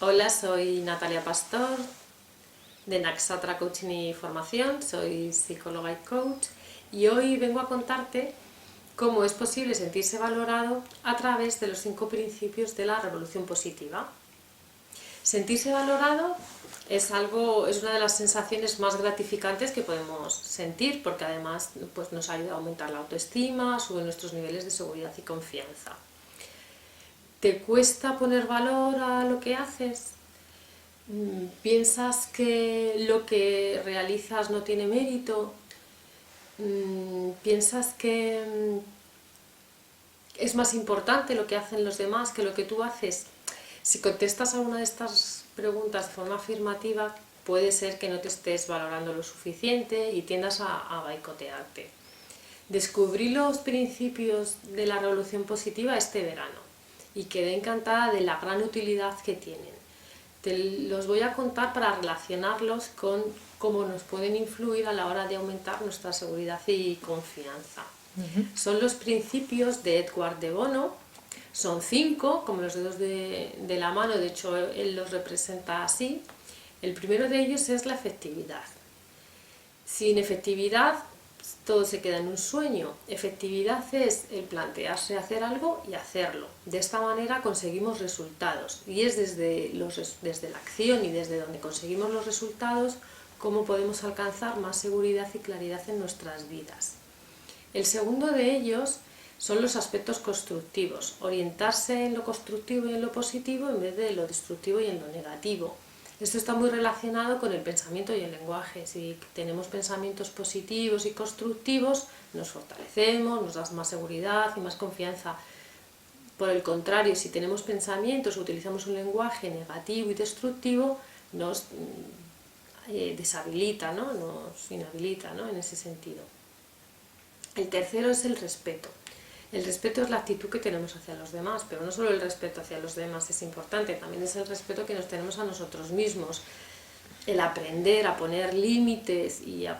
Hola, soy Natalia Pastor de Naxatra Coaching y Formación, soy psicóloga y coach y hoy vengo a contarte cómo es posible sentirse valorado a través de los 5 principios de la revolución positiva. Sentirse valorado es una de las sensaciones más gratificantes que podemos sentir porque además nos ayuda a aumentar la autoestima, sube nuestros niveles de seguridad y confianza. ¿Te cuesta poner valor a lo que haces? ¿Piensas que lo que realizas no tiene mérito? ¿Piensas que es más importante lo que hacen los demás que lo que tú haces? Si contestas a una de estas preguntas de forma afirmativa, puede ser que no te estés valorando lo suficiente y tiendas a boicotearte. Descubrí los principios de la revolución positiva este verano y quedé encantada de la gran utilidad que tienen. Te los voy a contar para relacionarlos con cómo nos pueden influir a la hora de aumentar nuestra seguridad y confianza. Son los principios de Edward de Bono, son 5, como los dedos de la mano, de hecho él los representa así. El primero de ellos es la efectividad. Sin efectividad todo se queda en un sueño. Efectividad es el plantearse hacer algo y hacerlo. De esta manera conseguimos resultados y es desde la acción y desde donde conseguimos los resultados cómo podemos alcanzar más seguridad y claridad en nuestras vidas. El segundo de ellos son los aspectos constructivos, orientarse en lo constructivo y en lo positivo en vez de lo destructivo y en lo negativo. Esto está muy relacionado con el pensamiento y el lenguaje. Si tenemos pensamientos positivos y constructivos, nos fortalecemos, nos da más seguridad y más confianza. Por el contrario, si tenemos pensamientos o utilizamos un lenguaje negativo y destructivo, nos deshabilita, ¿no? Nos inhabilita, ¿no? En ese sentido. El tercero es el respeto. El respeto es la actitud que tenemos hacia los demás, pero no solo el respeto hacia los demás es importante, también es el respeto que nos tenemos a nosotros mismos. El aprender a poner límites y a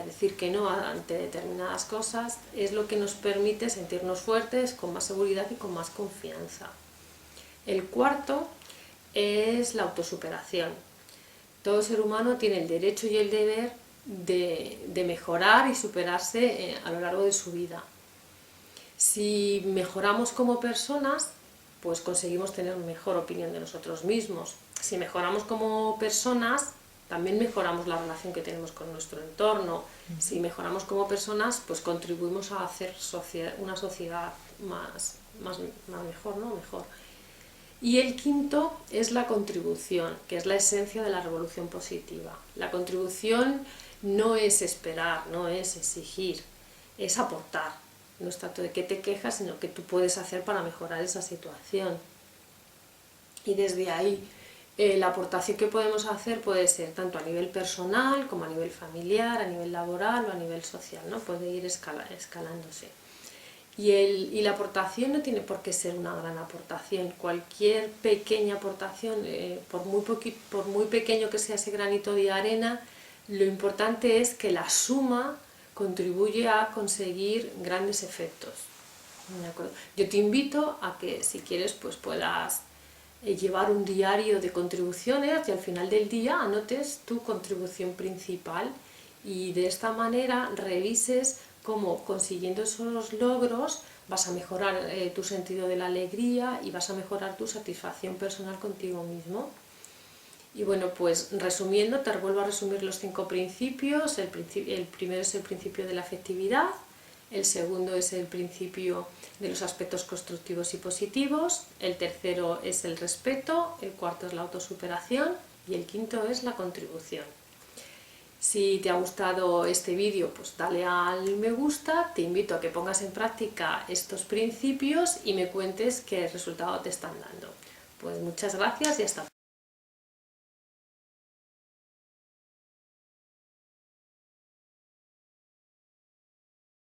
decir que no ante determinadas cosas es lo que nos permite sentirnos fuertes, con más seguridad y con más confianza. El cuarto es la autosuperación. Todo ser humano tiene el derecho y el deber de mejorar y superarse a lo largo de su vida. Si mejoramos como personas, pues conseguimos tener mejor opinión de nosotros mismos. Si mejoramos como personas, también mejoramos la relación que tenemos con nuestro entorno. Si mejoramos como personas, pues contribuimos a hacer una sociedad más mejor, ¿no? Mejor. Y el quinto es la contribución, que es la esencia de la revolución positiva. La contribución no es esperar, no es exigir, es aportar. No es tanto de qué te quejas, sino qué tú puedes hacer para mejorar esa situación. Y desde ahí la aportación que podemos hacer puede ser tanto a nivel personal como a nivel familiar, a nivel laboral o a nivel social, ¿no? Puede ir escalándose. Y la aportación no tiene por qué ser una gran aportación. Cualquier pequeña aportación, por muy pequeño que sea ese granito de arena, lo importante es que la suma contribuye a conseguir grandes efectos. ¿De acuerdo? Yo te invito a que si quieres pues puedas llevar un diario de contribuciones y al final del día anotes tu contribución principal y de esta manera revises cómo consiguiendo esos logros vas a mejorar tu sentido de la alegría y vas a mejorar tu satisfacción personal contigo mismo. Y bueno, pues resumiendo, te vuelvo a resumir los 5 principios. El primero es el principio de la afectividad, el segundo es el principio de los aspectos constructivos y positivos, el tercero es el respeto, el cuarto es la autosuperación y el quinto es la contribución. Si te ha gustado este vídeo, pues dale al me gusta, te invito a que pongas en práctica estos principios y me cuentes qué resultado te están dando. Pues muchas gracias y hasta pronto.